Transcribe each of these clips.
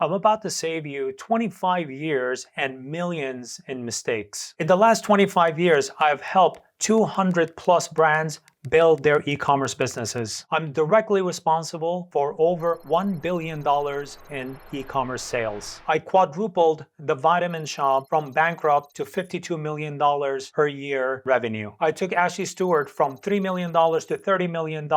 I'm about to save you 25 years and millions in mistakes. In the last 25 years, I've helped 200 plus brands build their e-commerce businesses. I'm directly responsible for over $1 billion in e-commerce sales. I quadrupled the vitamin shop from bankrupt to $52 million per year revenue. I took Ashley Stewart from $3 million to $30 million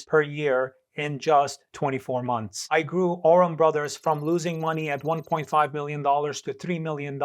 per year in just 24 months. I grew Oram Brothers from losing money at $1.5 million to $3 million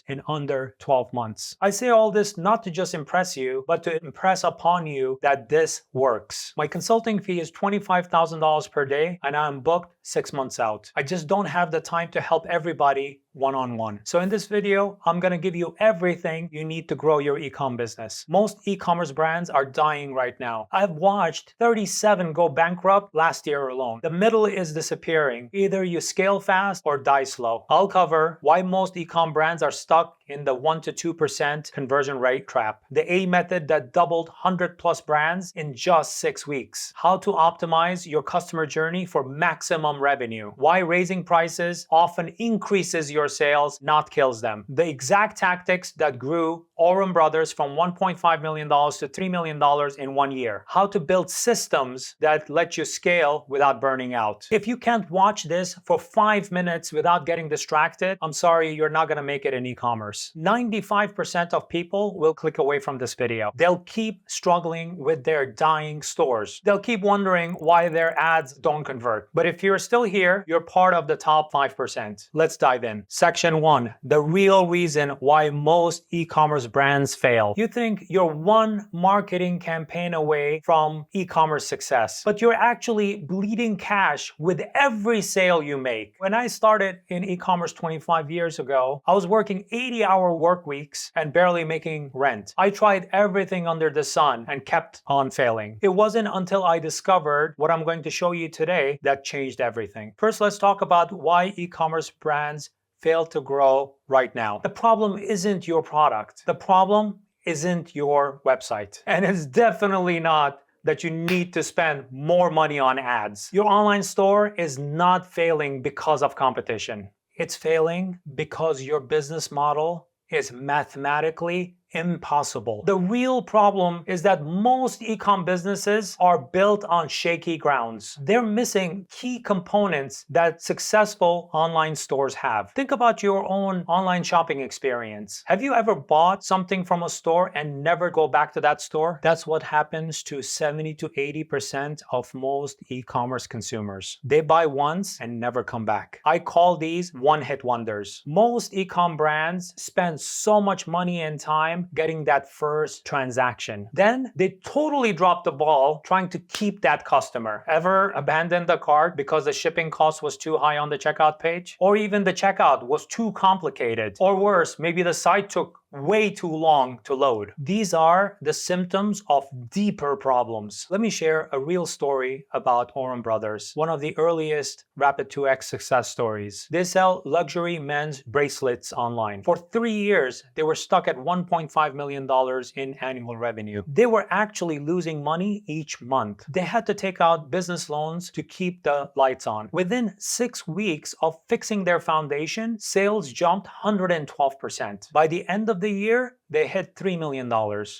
in under 12 months. I say all this not to just impress you, but to impress upon you that this works. My consulting fee is $25,000 per day, and I'm booked 6 months out. I just don't have the time to help everybody one-on-one. So in this video, I'm gonna give you everything you need to grow your e-com business. Most e-commerce brands are dying right now. I've watched 37 go bankrupt last year alone. The middle is disappearing. Either you scale fast or die slow. I'll cover why most e-com brands are stuck in the 1 to 2% conversion rate trap. The A method that doubled 100 plus brands in just 6 weeks. How to optimize your customer journey for maximum revenue. Why raising prices often increases your sales, not kills them. The exact tactics that grew Oram Brothers from $1.5 million to $3 million in 1 year. How to build systems that let you scale without burning out. If you can't watch this for 5 minutes without getting distracted, I'm sorry, you're not gonna make it in e-commerce. 95% of people will click away from this video. They'll keep struggling with their dying stores. They'll keep wondering why their ads don't convert. But if you're still here, you're part of the top 5%. Let's dive in. Section 1, the real reason why most e-commerce brands fail. You think you're one marketing campaign away from e-commerce success, but you're actually bleeding cash with every sale you make. When I started in e-commerce 25 years ago, I was working 80-hour work weeks and barely making rent. I tried everything under the sun and kept on failing. It wasn't until I discovered what I'm going to show you today that changed everything. First, let's talk about why e-commerce brands fail to grow right now. The problem isn't your product. The problem isn't your website. And it's definitely not that you need to spend more money on ads. Your online store is not failing because of competition. It's failing because your business model is mathematically impossible. The real problem is that most e-com businesses are built on shaky grounds. They're missing key components that successful online stores have. Think about your own online shopping experience. Have you ever bought something from a store and never go back to that store? That's what happens to 70 to 80% of most e-commerce consumers. They buy once and never come back. I call these one-hit wonders. Most e-com brands spend so much money and time getting that first transaction. Then they totally drop the ball trying to keep that customer. Ever abandoned the cart because the shipping cost was too high on the checkout page? Or even the checkout was too complicated? Or worse, maybe the site took way too long to load. These are the symptoms of deeper problems. Let me share a real story about Oram Brothers, one of the earliest Rapid 2X success stories. They sell luxury men's bracelets online. For 3 years, they were stuck at $1.5 million in annual revenue. They were actually losing money each month. They had to take out business loans to keep the lights on. Within 6 weeks of fixing their foundation, sales jumped 112%. By the end of the year, they hit $3 million.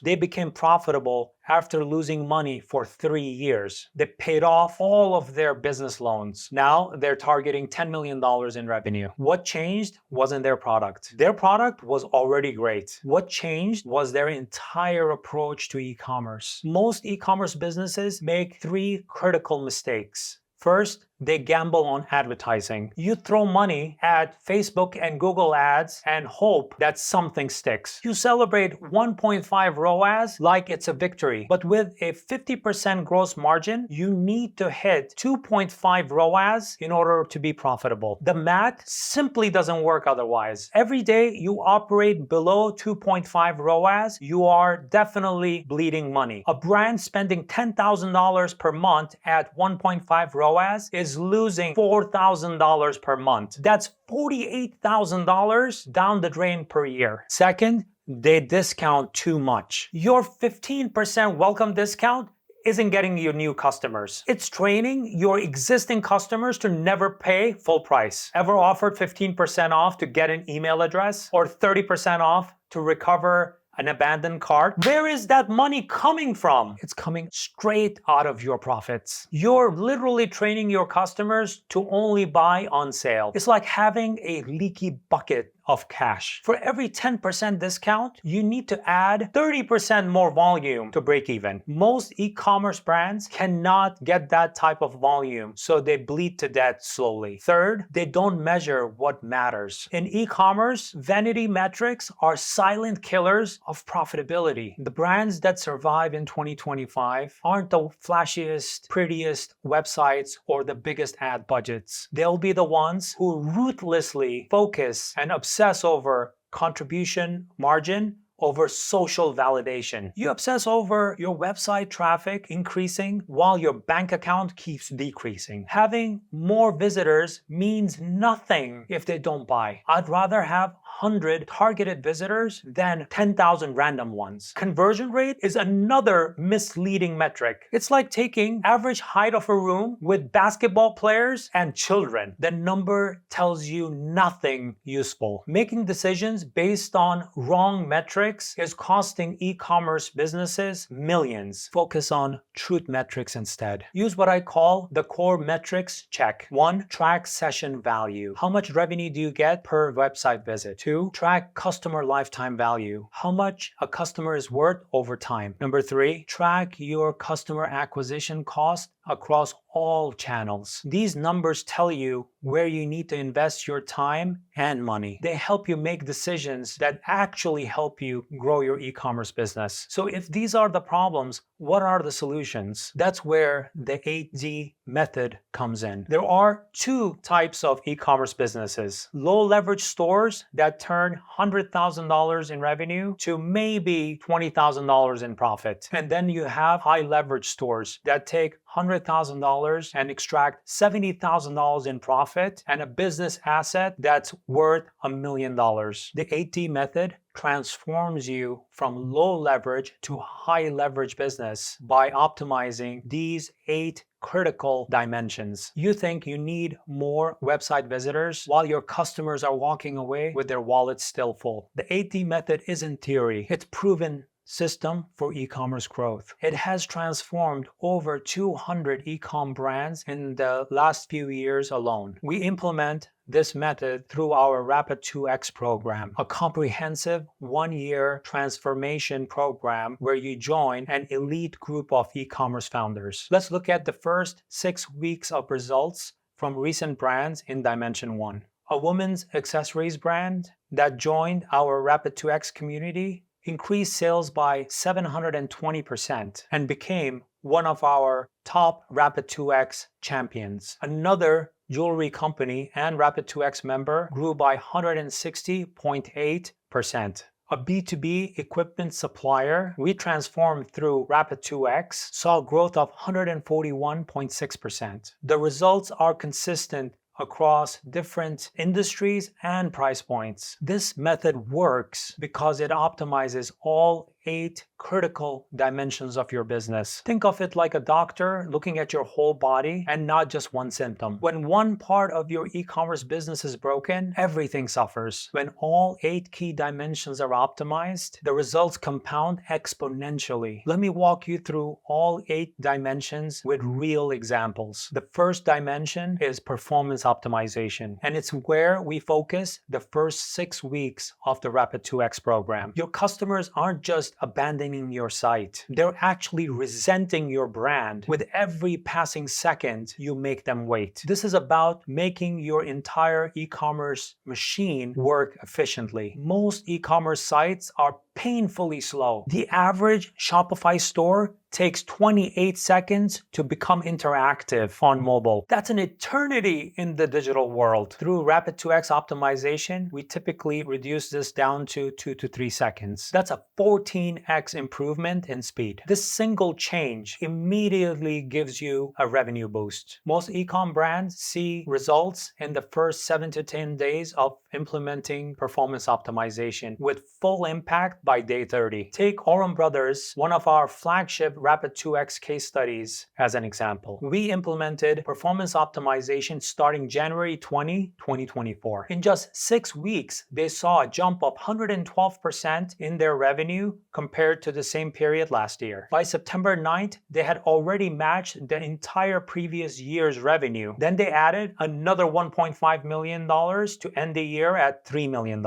They became profitable after losing money for 3 years. They paid off all of their business loans. Now they're targeting $10 million in revenue. What changed wasn't their product. Their product was already great. What changed was their entire approach to e-commerce. Most e-commerce businesses make 3 critical mistakes. First, they gamble on advertising. You throw money at Facebook and Google ads and hope that something sticks. You celebrate 1.5 ROAS like it's a victory, but with a 50% gross margin, you need to hit 2.5 ROAS in order to be profitable. The math simply doesn't work otherwise. Every day you operate below 2.5 ROAS, you are definitely bleeding money. A brand spending $10,000 per month at 1.5 ROAS is losing $4,000 per month. That's $48,000 down the drain per year. Second, they discount too much. Your 15% welcome discount isn't getting you new customers. It's training your existing customers to never pay full price. Ever offered 15% off to get an email address or 30% off to recover an abandoned cart? Where is that money coming from? It's coming straight out of your profits. You're literally training your customers to only buy on sale. It's like having a leaky bucket of cash. For every 10% discount, you need to add 30% more volume to break even. Most e-commerce brands cannot get that type of volume, so they bleed to death slowly. Third, they don't measure what matters. In e-commerce, vanity metrics are silent killers of profitability. The brands that survive in 2025 aren't the flashiest, prettiest websites or the biggest ad budgets. They'll be the ones who ruthlessly focus and obsess over contribution margin over social validation. You obsess over your website traffic increasing while your bank account keeps decreasing. Having more visitors means nothing if they don't buy. I'd rather have 100 targeted visitors than 10,000 random ones. Conversion rate is another misleading metric. It's like taking average height of a room with basketball players and children. The number tells you nothing useful. Making decisions based on wrong metrics is costing e-commerce businesses millions. Focus on truth metrics instead. Use what I call the core metrics check. 1. Track session value. How much revenue do you get per website visit? 2. Track customer lifetime value. How much a customer is worth over time. Number 3. Track your customer acquisition cost across all channels. These numbers tell you where you need to invest your time and money. They help you make decisions that actually help you grow your e-commerce business. So if these are the problems, what are the solutions? That's where the 8D method comes in. There are two types of e-commerce businesses. Low leverage stores that turn $100,000 in revenue to maybe $20,000 in profit. And then you have high leverage stores that take $100,000 and extract $70,000 in profit and a business asset that's worth $1 million. The 8D method transforms you from low leverage to high leverage business by optimizing these 8 critical dimensions. You think you need more website visitors while your customers are walking away with their wallets still full. The 8D method isn't theory, it's proven system for e-commerce growth. It has transformed over 200 e-com brands in the last few years alone. We implement this method through our Rapid 2X program, a comprehensive 1-year transformation program where you join an elite group of e-commerce founders. Let's look at the first 6 weeks of results from recent brands in Dimension 1. A women's accessories brand that joined our Rapid 2X community increased sales by 720% and became one of our top Rapid 2X champions. Another jewelry company and Rapid 2X member grew by 160.8%. A B2B equipment supplier we transformed through Rapid 2X saw growth of 141.6%. The results are consistent across different industries and price points. This method works because it optimizes all 8 critical dimensions of your business. Think of it like a doctor looking at your whole body and not just one symptom. When one part of your e-commerce business is broken, everything suffers. When all 8 key dimensions are optimized, the results compound exponentially. Let me walk you through all 8 dimensions with real examples. The first dimension is performance optimization, and it's where we focus the first 6 weeks of the Rapid 2X program. Your customers aren't just abandoning your site. They're actually resenting your brand with every passing second you make them wait. This is about making your entire e-commerce machine work efficiently. Most e-commerce sites are painfully slow. The average Shopify store takes 28 seconds to become interactive on mobile. That's an eternity in the digital world. Through Rapid 2X optimization, we typically reduce this down to 2 to 3 seconds. That's a 14x improvement in speed. This single change immediately gives you a revenue boost. Most e-com brands see results in the first 7 to 10 days of implementing performance optimization, with full impact by day 30. Take Oram Brothers, one of our flagship Rapid 2X case studies, as an example. We implemented performance optimization starting January 20, 2024. In just 6 weeks, they saw a jump of 112% in their revenue compared to the same period last year. By September 9th, they had already matched the entire previous year's revenue. Then they added another $1.5 million to end the year at $3 million.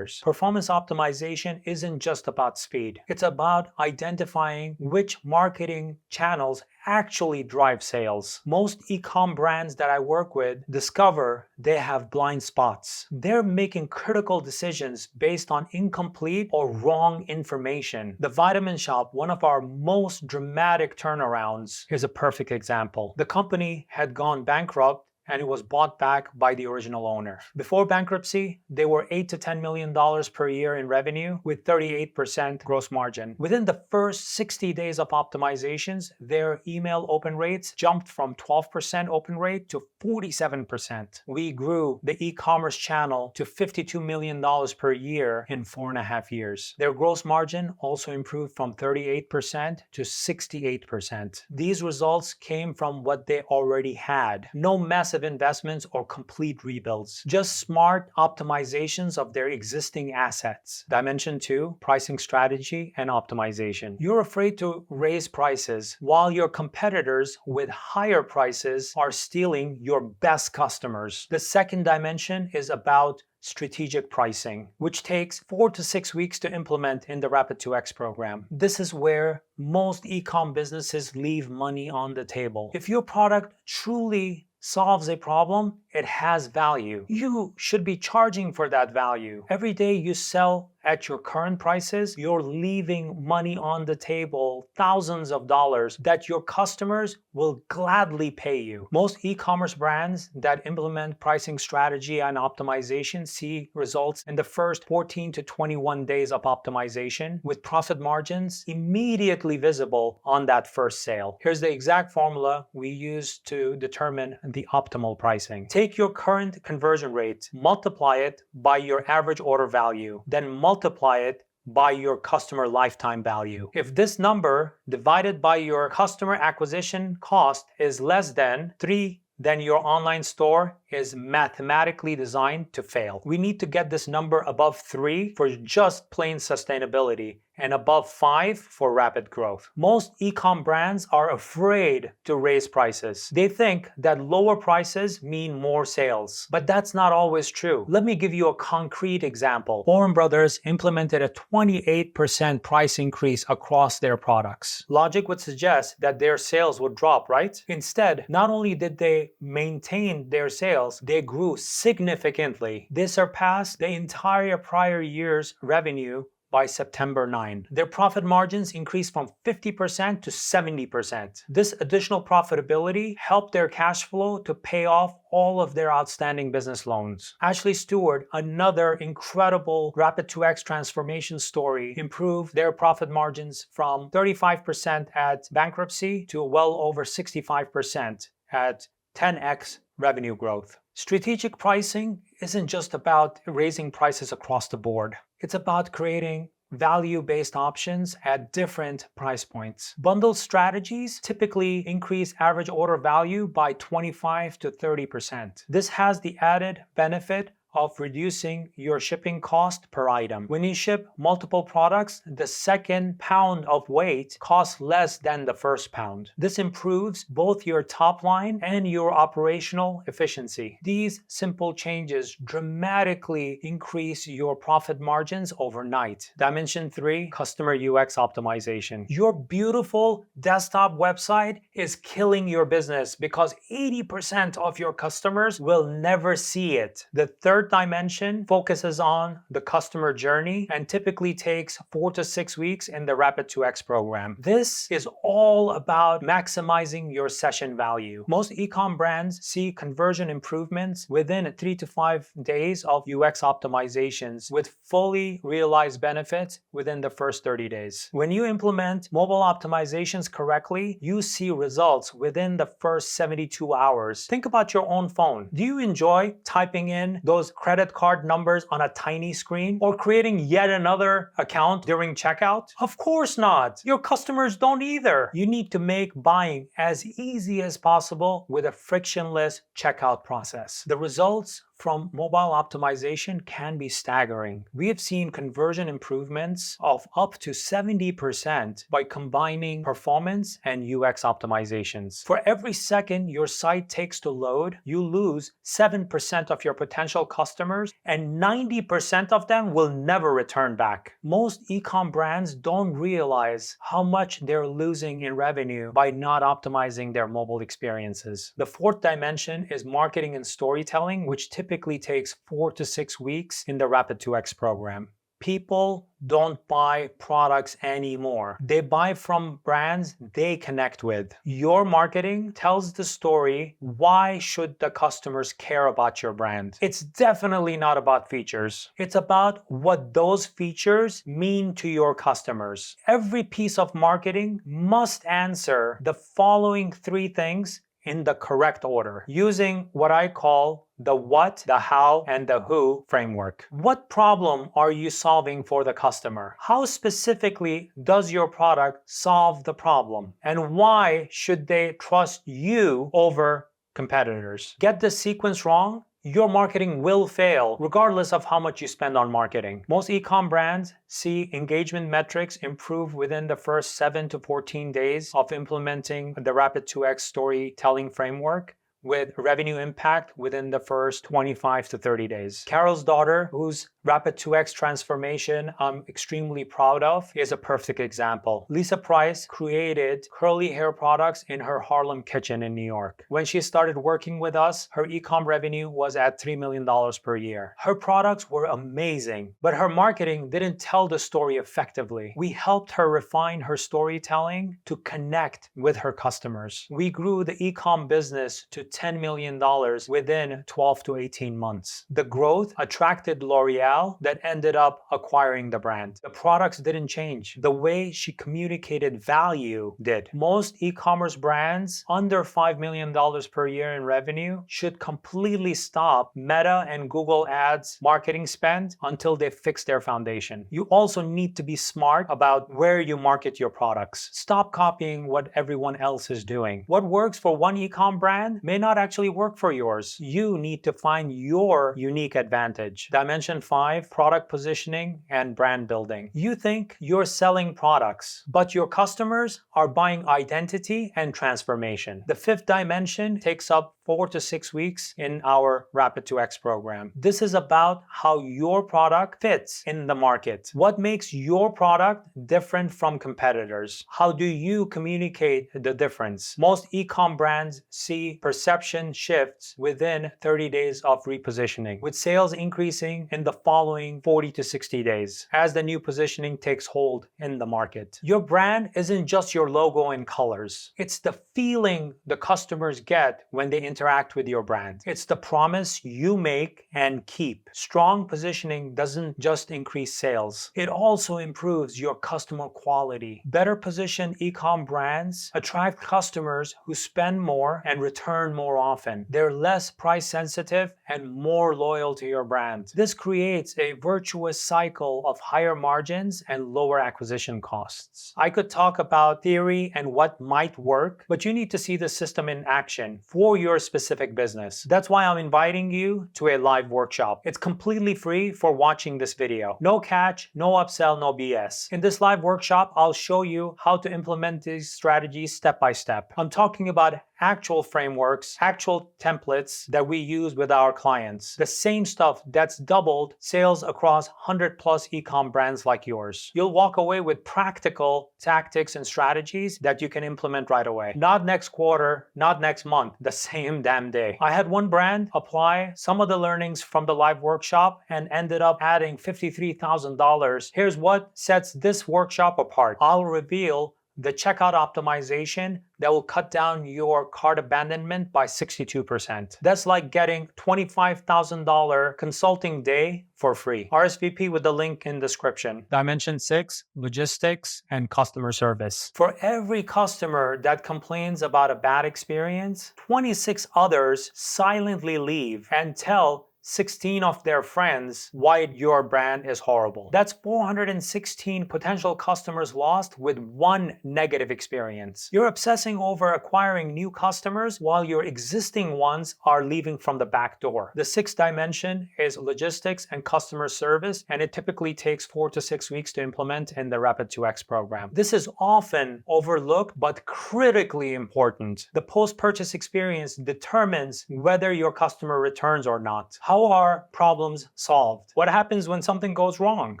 Performance optimization isn't just about speed. It's about identifying which marketing channels actually drive sales. Most e-com brands that I work with discover they have blind spots. They're making critical decisions based on incomplete or wrong information. The Vitamin Shop, one of our most dramatic turnarounds, is a perfect example. The company had gone bankrupt and it was bought back by the original owner. Before bankruptcy, they were $8 to $10 million per year in revenue with 38% gross margin. Within the first 60 days of optimizations, their email open rates jumped from 12% open rate to 47%. We grew the e-commerce channel to $52 million per year in 4.5 years. Their gross margin also improved from 38% to 68%. These results came from what they already had. No massive investments or complete rebuilds, just smart optimizations of their existing assets. Dimension 2, pricing strategy and optimization. You're afraid to raise prices while your competitors with higher prices are stealing your best customers. The second dimension is about strategic pricing, which takes 4 to 6 weeks to implement in the Rapid 2X program. This is where most e-com businesses leave money on the table. If your product truly solves a problem, it has value. You should be charging for that value. Every day you sell at your current prices, you're leaving money on the table, thousands of dollars that your customers will gladly pay you. Most e-commerce brands that implement pricing strategy and optimization see results in the first 14 to 21 days of optimization, with profit margins immediately visible on that first sale. Here's the exact formula we use to determine the optimal pricing. Take your current conversion rate, multiply it by your average order value, then multiply it by your customer lifetime value. If this number divided by your customer acquisition cost is less than 3, then your online store is mathematically designed to fail. We need to get this number above 3 for just plain sustainability and above 5 for rapid growth. Most e-com brands are afraid to raise prices. They think that lower prices mean more sales, but that's not always true. Let me give you a concrete example. Oram Brothers implemented a 28% price increase across their products. Logic would suggest that their sales would drop, right? Instead, not only did they maintain their sales, they grew significantly. They surpassed the entire prior year's revenue by September 9. Their profit margins increased from 50% to 70%. This additional profitability helped their cash flow to pay off all of their outstanding business loans. Ashley Stewart, another incredible Rapid 2X transformation story, improved their profit margins from 35% at bankruptcy to well over 65% at 10x revenue growth. Strategic pricing isn't just about raising prices across the board. It's about creating value-based options at different price points. Bundle strategies typically increase average order value by 25 to 30%. This has the added benefit of reducing your shipping cost per item. When you ship multiple products, the second pound of weight costs less than the first pound. This improves both your top line and your operational efficiency. These simple changes dramatically increase your profit margins overnight. Dimension 3, customer UX optimization. Your beautiful desktop website is killing your business because 80% of your customers will never see it. The third dimension focuses on the customer journey and typically takes 4 to 6 weeks in the Rapid 2X program. This is all about maximizing your session value. Most e-com brands see conversion improvements within 3 to 5 days of UX optimizations, with fully realized benefits within the first 30 days. When you implement mobile optimizations correctly, you see results within the first 72 hours. Think about your own phone. Do you enjoy typing in those credit card numbers on a tiny screen or creating yet another account during checkout? Of course not. Your customers don't either. You need to make buying as easy as possible with a frictionless checkout process. The results from mobile optimization can be staggering. We have seen conversion improvements of up to 70% by combining performance and UX optimizations. For every second your site takes to load, you lose 7% of your potential customers, and 90% of them will never return back. Most e-com brands don't realize how much they're losing in revenue by not optimizing their mobile experiences. The fourth dimension is marketing and storytelling, which typically takes 4 to 6 weeks in the Rapid 2X program. People don't buy products anymore. They buy from brands they connect with. Your marketing tells the story. Why should the customers care about your brand? It's definitely not about features. It's about what those features mean to your customers. Every piece of marketing must answer the following 3 things in the correct order, using what I call the what, the how, and the who framework. What problem are you solving for the customer? How specifically does your product solve the problem? And why should they trust you over competitors? Get the sequence wrong, your marketing will fail regardless of how much you spend on marketing. Most e-com brands see engagement metrics improve within the first 7 to 14 days of implementing the Rapid 2X storytelling framework, with revenue impact within the first 25 to 30 days. Carol's daughter, whose Rapid 2X transformation I'm extremely proud of, is a perfect example. Lisa Price created curly hair products in her Harlem kitchen in New York. When she started working with us, her e-com revenue was at $3 million per year. Her products were amazing, but her marketing didn't tell the story effectively. We helped her refine her storytelling to connect with her customers. We grew the e-com business to $10 million within 12 to 18 months. The growth attracted L'Oreal, that ended up acquiring the brand. The products didn't change. The way she communicated value did. Most e-commerce brands under $5 million per year in revenue should completely stop Meta and Google Ads marketing spend until they fix their foundation. You also need to be smart about where you market your products. Stop copying what everyone else is doing. What works for one e-com brand may not actually work for yours. You need to find your unique advantage. Dimension 5, product positioning and brand building. You think you're selling products, but your customers are buying identity and transformation. The 5th dimension takes up 4 to 6 weeks in our Rapid 2X program. This is about how your product fits in the market. What makes your product different from competitors? How do you communicate the difference? Most e-com brands see perception shifts within 30 days of repositioning, with sales increasing in the following 40 to 60 days as the new positioning takes hold in the market. Your brand isn't just your logo and colors. It's the feeling the customers get when they interact with your brand. It's the promise you make and keep. Strong positioning doesn't just increase sales. It also improves your customer quality. Better positioned e-com brands attract customers who spend more and return more often. They're less price sensitive and more loyal to your brand. This creates a virtuous cycle of higher margins and lower acquisition costs. I could talk about theory and what might work, but you need to see the system in action for your specific business. That's why I'm inviting you to a live workshop. It's completely free for watching this video. No catch, no upsell, no BS. In this live workshop, I'll show you how to implement these strategies step by step. I'm talking about actual frameworks, actual templates that we use with our clients. The same stuff that's doubled sales across 100 plus e-com brands like yours. You'll walk away with practical tactics and strategies that you can implement right away. Not next quarter, not next month, the same damn day. I had one brand apply some of the learnings from the live workshop and ended up adding $53,000. Here's what sets this workshop apart. I'll reveal the checkout optimization that will cut down your cart abandonment by 62%. That's like getting $25,000 consulting day for free. RSVP with the link in description. Dimension 6, logistics and customer service. For every customer that complains about a bad experience, 26 others silently leave and tell 16 of their friends why your brand is horrible. That's 416 potential customers lost with one negative experience. You're obsessing over acquiring new customers while your existing ones are leaving from the back door. The sixth dimension is logistics and customer service, and it typically takes 4 to 6 weeks to implement in the Rapid 2X program. This is often overlooked but critically important. The post-purchase experience determines whether your customer returns or not. How are problems solved? What happens when something goes wrong?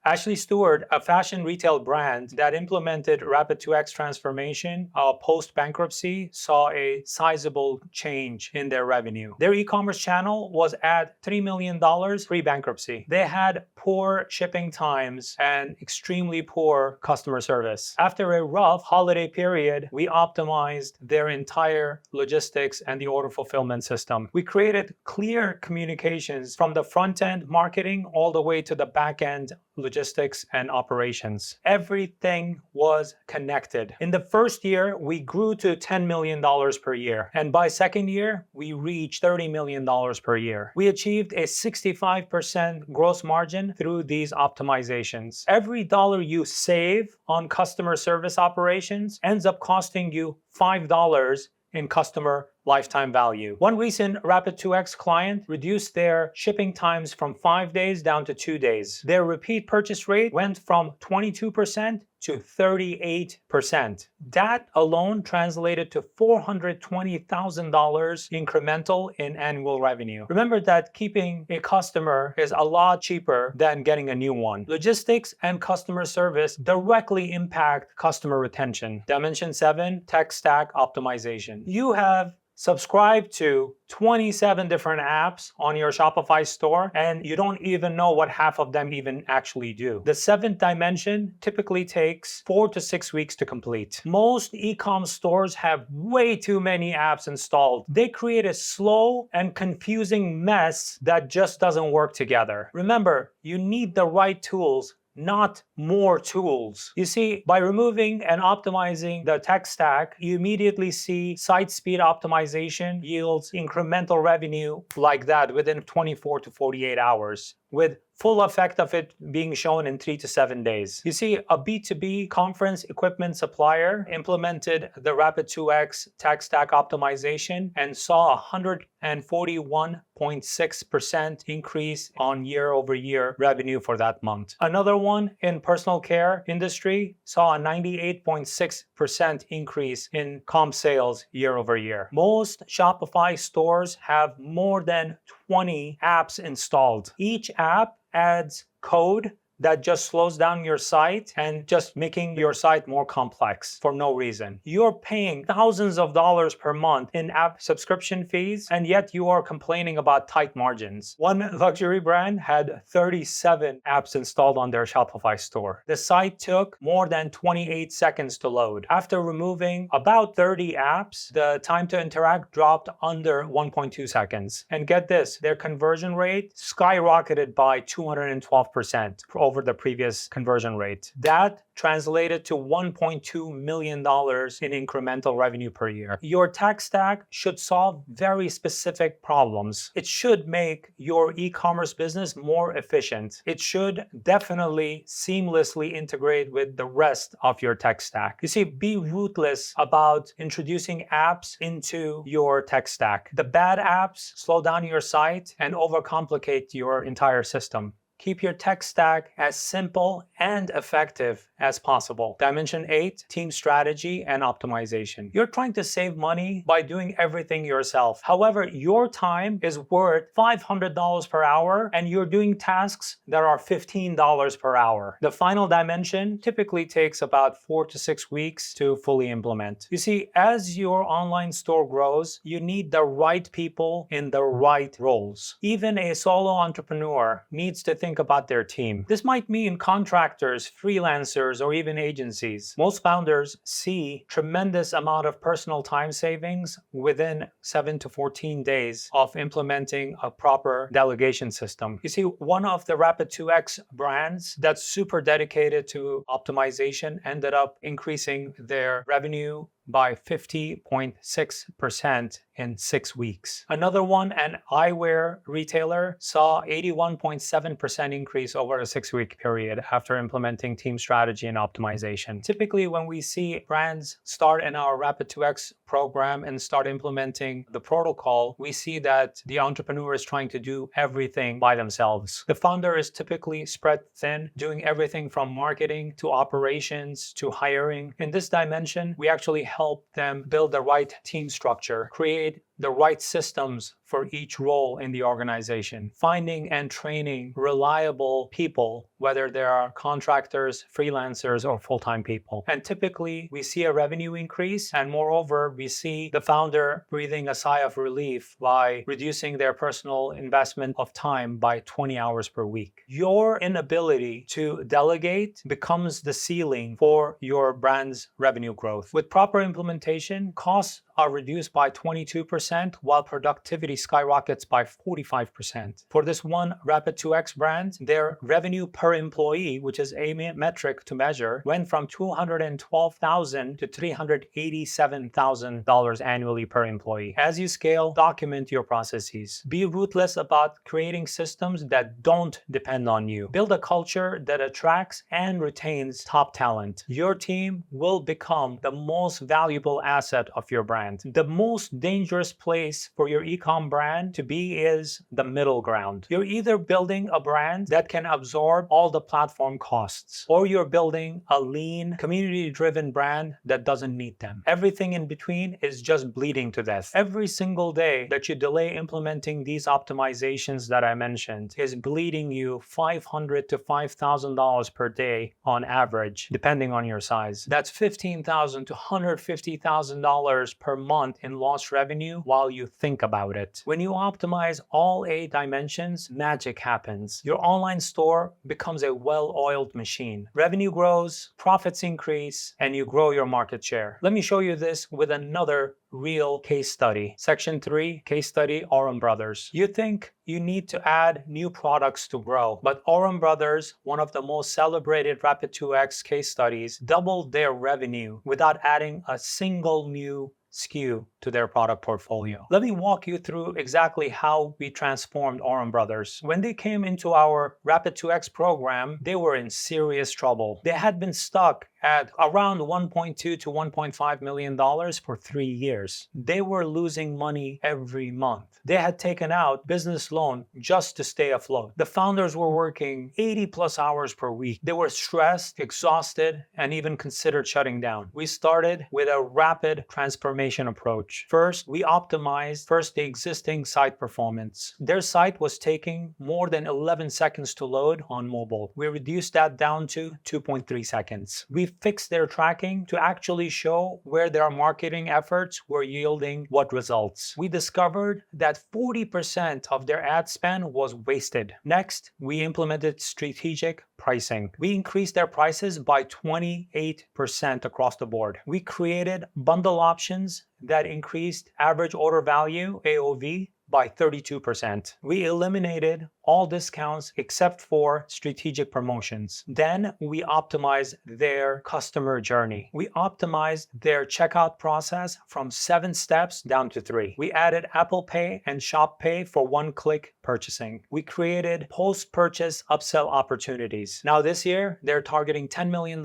Ashley Stewart, a fashion retail brand that implemented Rapid 2X transformation post-bankruptcy, saw a sizable change in their revenue. Their e-commerce channel was at $3 million pre-bankruptcy. They had poor shipping times and extremely poor customer service. After a rough holiday period, we optimized their entire logistics and the order fulfillment system. We created clear communications from the front-end marketing all the way to the back-end logistics and operations. Everything was connected. In the first year, we grew to $10 million per year. And by second year, we reached $30 million per year. We achieved a 65% gross margin through these optimizations. Every dollar you save on customer service operations ends up costing you $5 in customer lifetime value. One recent Rapid 2X client reduced their shipping times from 5 days down to 2 days. Their repeat purchase rate went from 22% to 38%. That alone translated to $420,000 incremental in annual revenue. Remember that keeping a customer is a lot cheaper than getting a new one. Logistics and customer service directly impact customer retention. Dimension 7, tech stack optimization. You have subscribe to 27 different apps on your Shopify store, and you don't even know what half of them even actually do. The seventh dimension typically takes 4 to 6 weeks to complete. Most e-com stores have way too many apps installed. They create a slow and confusing mess that just doesn't work together. Remember, you need the right tools, not more tools. You see, by removing and optimizing the tech stack, you immediately see site speed optimization yields incremental revenue like that within 24 to 48 hours, with full effect of it being shown in 3 to 7 days. You see, a B2B conference equipment supplier implemented the Rapid 2X tech stack optimization and saw a 141.6% increase on year-over-year revenue for that month. Another one in personal care industry saw a 98.6% increase in comp sales year-over-year. Most Shopify stores have more than 20 apps installed. Each app adds code that just slows down your site and just making your site more complex for no reason. You're paying thousands of dollars per month in app subscription fees, and yet you are complaining about tight margins. One luxury brand had 37 apps installed on their Shopify store. The site took more than 28 seconds to load. After removing about 30 apps, the time to interact dropped under 1.2 seconds. And get this, their conversion rate skyrocketed by 212% over the previous conversion rate. That translated to $1.2 million in incremental revenue per year. Your tech stack should solve very specific problems. It should make your e-commerce business more efficient. It should definitely seamlessly integrate with the rest of your tech stack. You see, be ruthless about introducing apps into your tech stack. The bad apps slow down your site and overcomplicate your entire system. Keep your tech stack as simple and effective as possible. Dimension 8, team strategy and optimization. You're trying to save money by doing everything yourself. However, your time is worth $500 per hour and you're doing tasks that are $15 per hour. The final dimension typically takes about 4 to 6 weeks to fully implement. You see, as your online store grows, you need the right people in the right roles. Even a solo entrepreneur needs to think about their team. This might mean contractors, freelancers, or even agencies. Most founders see tremendous amount of personal time savings within 7 to 14 days of implementing a proper delegation system. You see, one of the Rapid 2X brands that's super dedicated to optimization ended up increasing their revenue by 50.6% in 6 weeks. Another one, an eyewear retailer, saw 81.7% increase over a 6-week period after implementing team strategy and optimization. Typically, when we see brands start in our Rapid 2X program and start implementing the protocol, we see that the entrepreneur is trying to do everything by themselves. The founder is typically spread thin, doing everything from marketing to operations to hiring. In this dimension, we actually help them build the right team structure, create the right systems for each role in the organization, finding and training reliable people, whether they are contractors, freelancers, or full-time people. And typically, we see a revenue increase, and moreover, we see the founder breathing a sigh of relief by reducing their personal investment of time by 20 hours per week. Your inability to delegate becomes the ceiling for your brand's revenue growth. With proper implementation, costs are reduced by 22%, while productivity skyrockets by 45%. For this one Rapid 2X brand, their revenue per employee, which is a metric to measure, went from $212,000 to $387,000 annually per employee. As you scale, document your processes. Be ruthless about creating systems that don't depend on you. Build a culture that attracts and retains top talent. Your team will become the most valuable asset of your brand. The most dangerous place for your e-com brand to be is the middle ground. You're either building a brand that can absorb all the platform costs, or you're building a lean, community-driven brand that doesn't need them. Everything in between is just bleeding to death. Every single day that you delay implementing these optimizations that I mentioned is bleeding you $500 to $5,000 per day on average, depending on your size. That's $15,000 to $150,000 per month in lost revenue while you think about it. When you optimize all 8 dimensions, magic happens. Your online store becomes a well-oiled machine. Revenue grows, profits increase, and you grow your market share. Let me show you this with another real case study. Section 3, case study, Oram Brothers. You think you need to add new products to grow, but Oram Brothers, one of the most celebrated Rapid 2X case studies, doubled their revenue without adding a single new SKU to their product portfolio. Let me walk you through exactly how we transformed Oram Brothers. When they came into our Rapid 2X program, they were in serious trouble. They had been stuck at around $1.2 to $1.5 million for 3 years. They were losing money every month. They had taken out business loan just to stay afloat. The founders were working 80 plus hours per week. They were stressed, exhausted, and even considered shutting down. We started with a rapid transformation approach. First, we optimized the existing site performance. Their site was taking more than 11 seconds to load on mobile. We reduced that down to 2.3 seconds. We fixed their tracking to actually show where their marketing efforts were yielding what results. We discovered that 40% of their ad spend was wasted. Next, we implemented strategic pricing. We increased their prices by 28% across the board. We created bundle options that increased average order value, AOV, by 32%. We eliminated all discounts except for strategic promotions. Then we optimized their customer journey. We optimized their checkout process from 7 steps down to 3. We added Apple Pay and ShopPay for one-click purchasing. We created post-purchase upsell opportunities. Now this year, they're targeting $10 million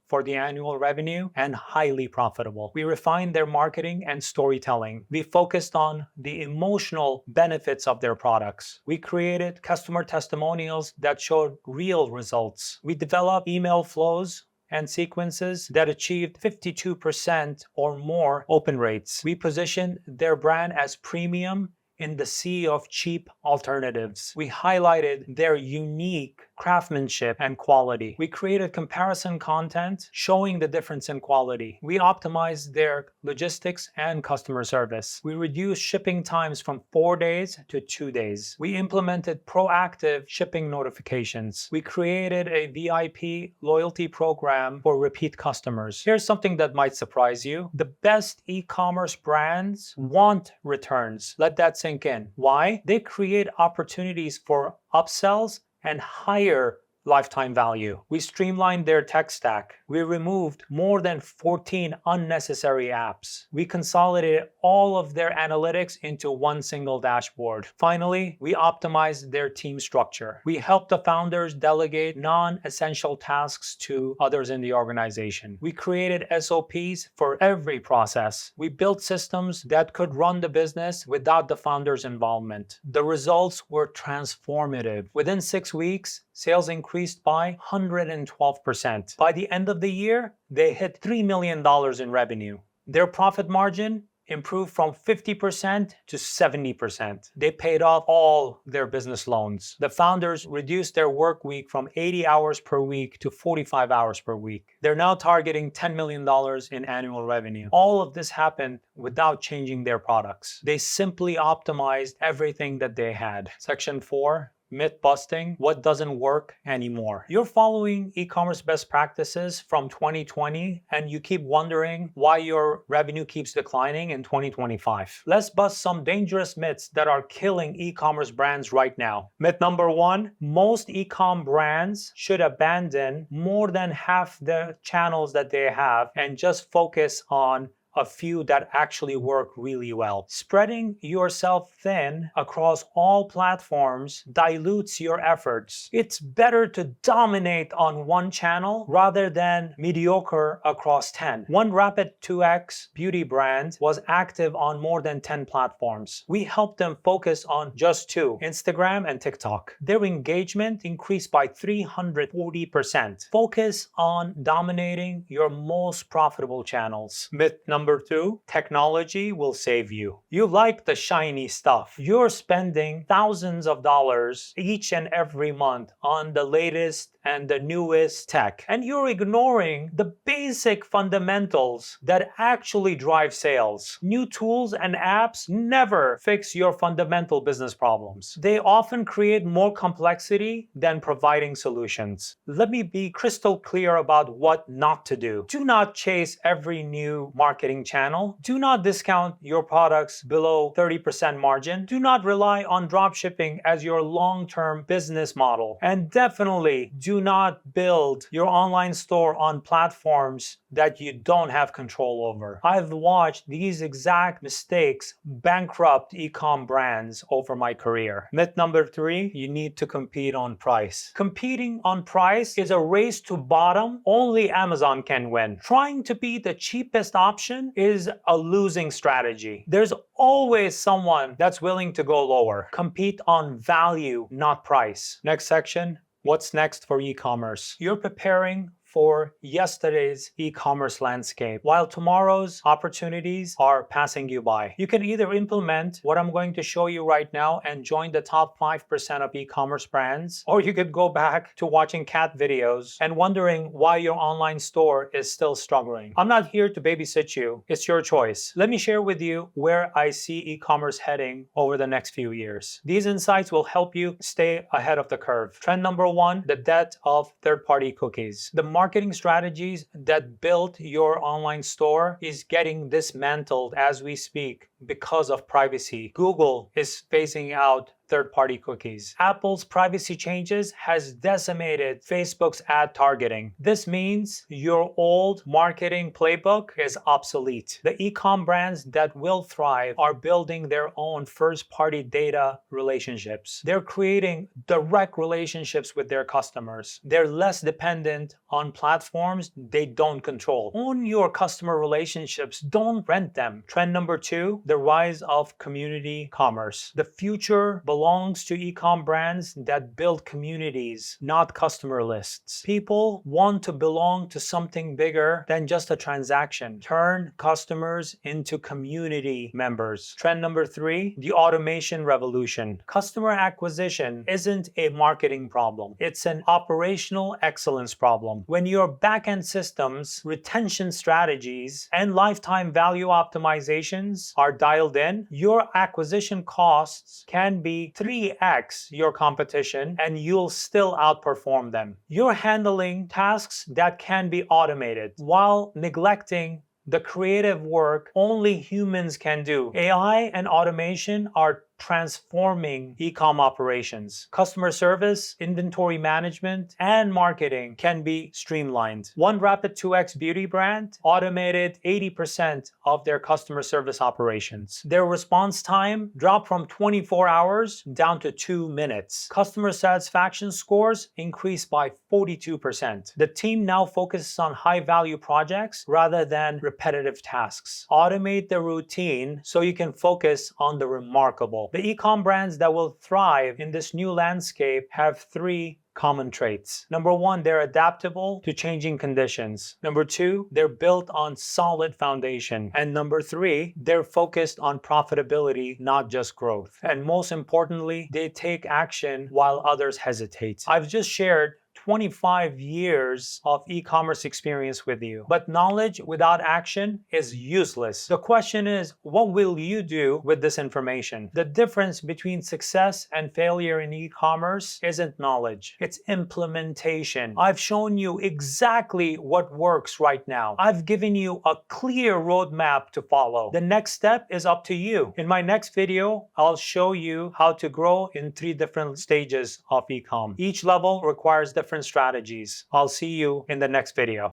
for the annual revenue and highly profitable. We refined their marketing and storytelling. We focused on the emotional benefits of their products. We created customer testimonials that showed real results. We developed email flows and sequences that achieved 52% or more open rates. We positioned their brand as premium in the sea of cheap alternatives. We highlighted their unique craftsmanship and quality. We created comparison content showing the difference in quality. We optimized their logistics and customer service. We reduced shipping times from 4 days to 2 days. We implemented proactive shipping notifications. We created a VIP loyalty program for repeat customers. Here's something that might surprise you. The best e-commerce brands want returns. Let that sink in. Why? They create opportunities for upsells and higher lifetime value. We streamlined their tech stack. We removed more than 14 unnecessary apps. We consolidated all of their analytics into one single dashboard. Finally, we optimized their team structure. We helped the founders delegate non-essential tasks to others in the organization. We created SOPs for every process. We built systems that could run the business without the founder's involvement. The results were transformative. Within 6 weeks, sales increased by 112%. By the end of the year, they hit $3 million in revenue. Their profit margin improved from 50% to 70%. They paid off all their business loans. The founders reduced their work week from 80 hours per week to 45 hours per week. They're now targeting $10 million in annual revenue. All of this happened without changing their products. They simply optimized everything that they had. Section 4. Myth busting, what doesn't work anymore. You're following e-commerce best practices from 2020 and you keep wondering why your revenue keeps declining in 2025. Let's bust some dangerous myths that are killing e-commerce brands right now. Myth number 1, most e-com brands should abandon more than half the channels that they have and just focus on a few that actually work really well. Spreading yourself thin across all platforms dilutes your efforts. It's better to dominate on one channel rather than mediocre across 10. One Rapid 2X beauty brand was active on more than 10 platforms. We helped them focus on just 2, Instagram and TikTok. Their engagement increased by 340%. Focus on dominating your most profitable channels. Myth number 2, technology will save you. You like the shiny stuff. You're spending thousands of dollars each and every month on the latest and the newest tech, and you're ignoring the basic fundamentals that actually drive sales. New tools and apps never fix your fundamental business problems. They often create more complexity than providing solutions. Let me be crystal clear about what not to do. Do not chase every new marketing channel. Do not discount your products below 30% margin. Do not rely on dropshipping as your long-term business model. And definitely do not build your online store on platforms that you don't have control over. I've watched these exact mistakes bankrupt e-com brands over my career. Myth number 3, you need to compete on price. Competing on price is a race to bottom. Only Amazon can win. Trying to be the cheapest option is a losing strategy. There's always someone that's willing to go lower. Compete on value, not price. Next section. What's next for e-commerce? You're preparing for yesterday's e-commerce landscape, while tomorrow's opportunities are passing you by. You can either implement what I'm going to show you right now and join the top 5% of e-commerce brands, or you could go back to watching cat videos and wondering why your online store is still struggling. I'm not here to babysit you. It's your choice. Let me share with you where I see e-commerce heading over the next few years. These insights will help you stay ahead of the curve. Trend number 1, the death of third-party cookies. The marketing strategies that built your online store is getting dismantled as we speak because of privacy. Google is phasing out third-party cookies. Apple's privacy changes has decimated Facebook's ad targeting. This means your old marketing playbook is obsolete. The e-com brands that will thrive are building their own first-party data relationships. They're creating direct relationships with their customers. They're less dependent on platforms they don't control. Own your customer relationships. Don't rent them. Trend number 2, the rise of community commerce. The future belongs to e-com brands that build communities, not customer lists. People want to belong to something bigger than just a transaction. Turn customers into community members. Trend number 3, the automation revolution. Customer acquisition isn't a marketing problem. It's an operational excellence problem. When your back-end systems, retention strategies, and lifetime value optimizations are dialed in, your acquisition costs can be 3x your competition and you'll still outperform them. You're handling tasks that can be automated while neglecting the creative work only humans can do. AI and automation are transforming e-com operations. Customer service, inventory management, and marketing can be streamlined. One Rapid 2X beauty brand automated 80% of their customer service operations. Their response time dropped from 24 hours down to 2 minutes. Customer satisfaction scores increased by 42%. The team now focuses on high-value projects rather than repetitive tasks. Automate the routine so you can focus on the remarkable. The e-com brands that will thrive in this new landscape have 3 common traits. Number 1, they're adaptable to changing conditions. Number 2, they're built on solid foundation. And number 3, they're focused on profitability, not just growth. And most importantly, they take action while others hesitate. I've just shared 25 years of e-commerce experience with you. But knowledge without action is useless. The question is, what will you do with this information? The difference between success and failure in e-commerce isn't knowledge, it's implementation. I've shown you exactly what works right now. I've given you a clear roadmap to follow. The next step is up to you. In my next video, I'll show you how to grow in 3 different stages of e-com. Each level requires different strategies. I'll see you in the next video.